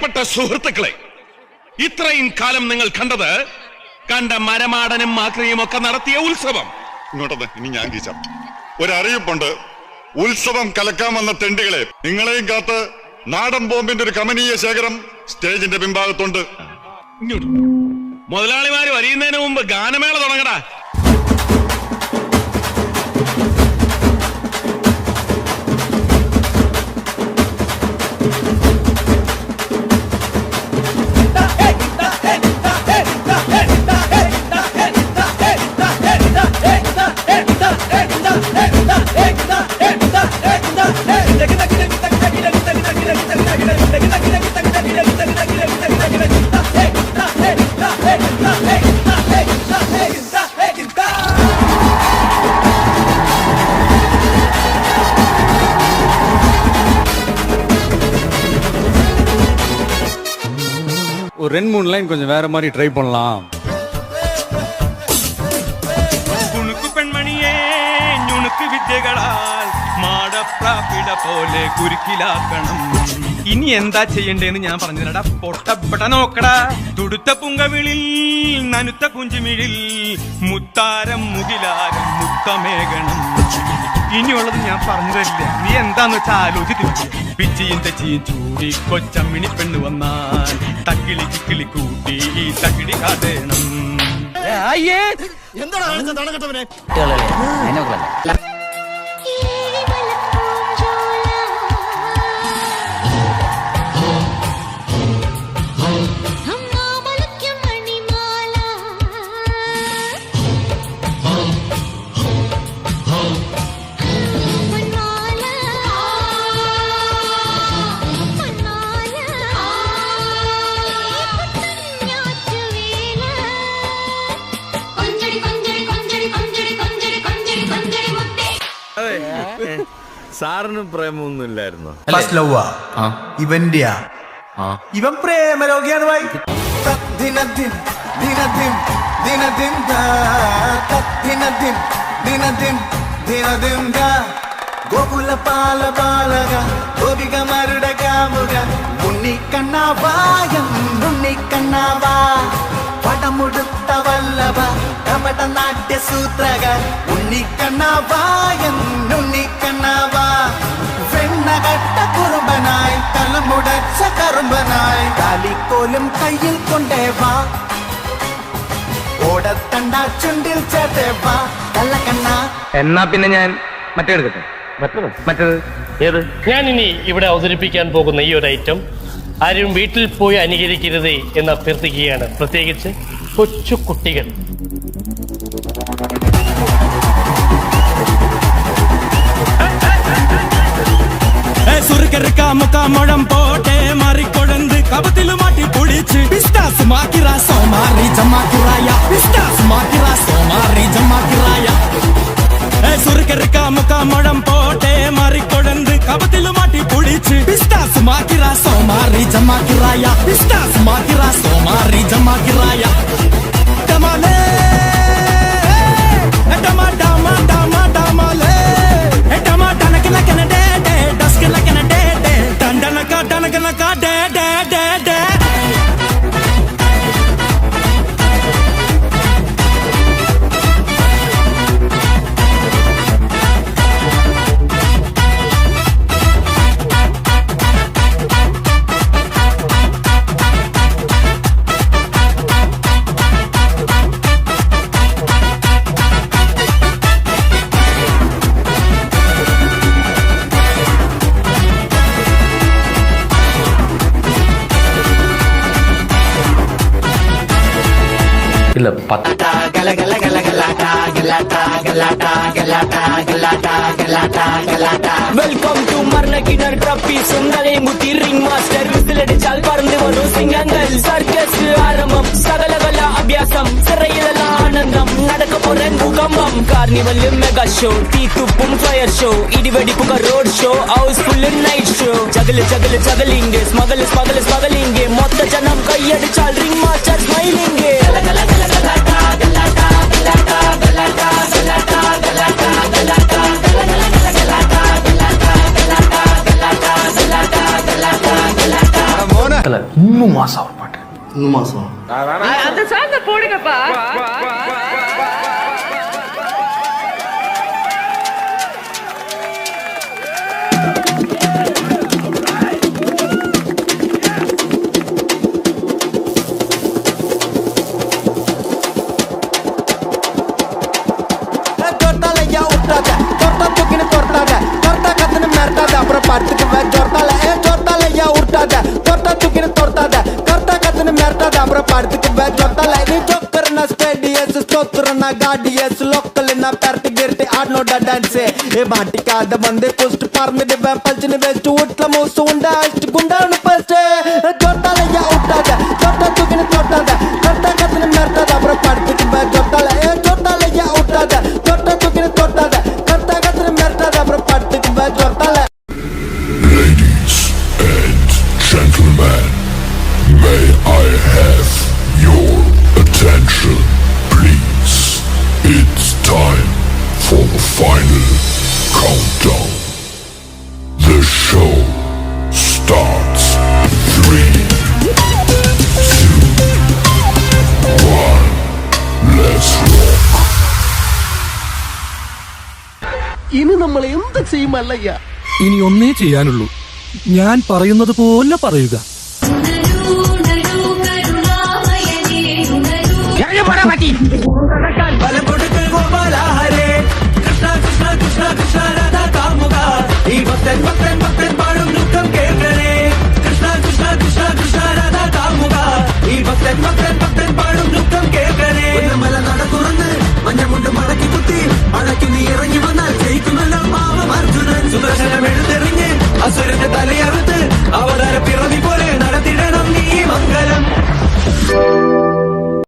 പ്രിയപ്പെട്ട സുഹൃത്തുക്കളെ, ഇത്രയും കാലം നിങ്ങൾ കണ്ട മരമാടനും മാക്രിയും ഒക്കെ നടത്തിയ ഉത്സവം. ഇങ്ങോട്ടത് ഇനി ഞാൻ കീച്ചാം. ഒരറിയിപ്പുണ്ട്. ഉത്സവം കലക്കാൻ വന്ന തെണ്ടികളെ, നിങ്ങളെയും കാത്ത് നാടൻ ബോംബിന്റെ ഒരു കമനീയ ശേഖരം സ്റ്റേജിന്റെ പിൻഭാഗത്തുണ്ട്. മുതലാളിമാര് വരിയുന്നതിന് മുമ്പ് ഗാനമേള തുടങ്ങടാ. ஒரு 2-3 லைன் கொஞ்சம் வேற மாதிரி ட்ரை பண்ணலாம். കുണുക്കു പെൺമണിയെ ഞുണുക്ക് വിദ്യകളാൽ മാടപ്രാപ്പിട പോലെ കുരുക്കിലാക്കണം. ഇനി എന്താ ചെയ്യണ്ടേന്ന് ഞാൻ പറഞ്ഞില്ലടാ. പൊട്ടപ്പെട്ട നോക്കടാ. തുടുത്ത പുങ്കവിളിൽ നനുത്ത കുഞ്ചുമിഴിൽ മുത്താരം മുകിലാരം മുത്തമേകണം. ഇനിയുള്ളത് ഞാൻ പറഞ്ഞു തരില്ല. നീ എന്താന്ന് വെച്ചാൽ ആലോചിച്ച് പിച്ചിയും തെച്ചിയും ചൂടി കൊച്ചമ്മിണി പെണ്ണ് വന്നാൽ തക്കിളി ചിക്കിളി കൂട്ടി ഈ തകിടി കാതേണം. സാറിന് പ്രേമൊന്നുമില്ലായിരുന്നോ? ഇവന്റെയാ. ഇവൻ പ്രേമരോഗിയാണ് ഭായി. ഗോകുല പാല ബാലക ഗോപികമാരുടെ കാമുക ഉണ്ണിക്കണ്ണാവായം ഉണ്ണിക്കണ്ണാവാ പടമുടുത്ത വല്ലഭ കപട നാട്യ സൂത്രക ഉണ്ണിക്കണ്ണാവായം ഉണ്ണിക്കണ്ണാവാ വെണ്ണകട്ട കുറുമ്പനായി തലമുടച്ച കറുമ്പനായി കാലിക്കോലും കയ്യിൽ കൊണ്ടേവാ ഓടത്തണ്ട ചുണ്ടിൽ ചേട്ടേവാ കള്ളക്കണ്ണ. എന്നാ പിന്നെ ഞാൻ മറ്റേ എടുക്കട്ടെ. മറ്റേത് ഏത്? ഞാൻ ഇനി ഇവിടെ അവതരിപ്പിക്കാൻ പോകുന്ന ഈ ഒരു ഐറ്റം ആരും വീട്ടിൽ പോയി അനുകരിക്കരുതേ എന്ന് അഭ്യർത്ഥിക്കുകയാണ്. പ്രത്യേകിച്ച് കൊച്ചു കുട്ടികൾ. മുഖം പോട്ടെ മാറിക്കൊഴന്ത് കപത്തില് മാറ്റി പൊടിച്ച് പിസ്താസ് മാക്കിറ സോമാറി ജമാക്കിറായ പിസ്താസ് മാക്കിറ സോമാറി ജമാക്കിറായ സുറുക്കറുക്ക മുഖം പോട്ടെ മാറിക്കൊഴന്ത് കപത്തില് മാറ്റി പൊടിച്ച് പിസ്താസ് മാക്കിറ സോമാറി ജമാക്കിറായ പിസ്താസ് മാക്കിറ സോമാറി ജമാക്കിറായ ഡമാലേ ഡമാ ഡമാ ഡമാ ഡമാലേ ഡമാ ഡനകനകന ഡേ ഡേ ഡസ്കനകന ഡേ ഡേ ഡണ്ടനക ഡനകനക ഡേ ഡേ ഡേ ഡേ. ഇല്ല വെൽക്കം ടു മർണക്കിണർ ട്രപ്പി സുന്ദരേ മുത്തി റിംഗ് മാസ്റ്റർ വിസിലടിച്ചാൽ പറന്നു വരും സിംഗങ്ങൾ സർക്കസ് ആരംഭം സകലകല അഭ്യാസം ചിറയിലല്ല ആനന്ദം നടക്ക പോരാൻ ഭൂകമ്പം കാർണിവല് മെഗാ ഷോ തീത്തുപ്പും ഫയർ ഷോ ഇടിവെടിപ്പുക road show house full night show juggle juggle juggling smuggle smuggle smuggling മൊത്ത ജനം കൈയടിച്ചാൽ റിംഗ് മാസ്റ്റർ സ്മൈലിംഗ്. இல்ல இன்னும் மாசம் ஒரு பாட்டு இன்னும் மாசம் அந்த சாங்க போடுங்கப்பா. ஜொர்த்தாலையா விட்டாத ஜொர்த்தா தூக்கின்னு தொர்த்தாத தொர்த்தா கத்துன்னு மிரட்டாத அப்புறம் படுத்துக்குவேன் ஜொர்த்தாலையா விட்டாத ஜொர்த்தா தூக்கின்னு தொர்த்தாத தொர்த்தா கத்துன்னு மிரட்டாத அப்புறம் படுத்துக்குவேன் ஜொர்த்தால நீ ஜோக்கர்னா ஸ்டேடியஸ் ஸ்தோத்திரனா காடியஸ் லோக்கல்னா பெரட்டி கிரட்டி ஆடனோட டான்ஸ் ஏ மாட்டிக்காத வந்து குஸ்ட் பறந்துடுவேன் பல்ச்சுன்னு வெஸ்ட் வீட்டுல மூசு உண்டா அஷ்டு குண்டான்னு ஃபர்ஸ்ட் ஜொர்த்தாலையா விட்டாத ஜொர்த்தா தூக்கின்னு தொர்த்தாத தொர்த்தா கத்துன்னு மிரட்டாத அப்புறம் படுத்துக்குவேன் ஜொர்த்தாலையா விட்டாத தொர்த்தா தூக்கின்னு தொர்த்தாத தொர்த்தா கத்துன்னு மிரட்டாத அப்புறம் படுத்துக்குவேன் ஜொர்த்தால. Ladies and gentlemen, may I have your attention, please? It's time for the final countdown. The show starts. 3, 2, 1. Let's rock. ഇനി നമ്മൾ എന്ത് ചെയ്യുമല്ലയ്യ? ഇനി ഒന്നേ ചെയ്യാനുള്ളൂ, ഞാൻ പറയുന്നത് പോലെ പറയുക. பல கொடுக்க கோபாலா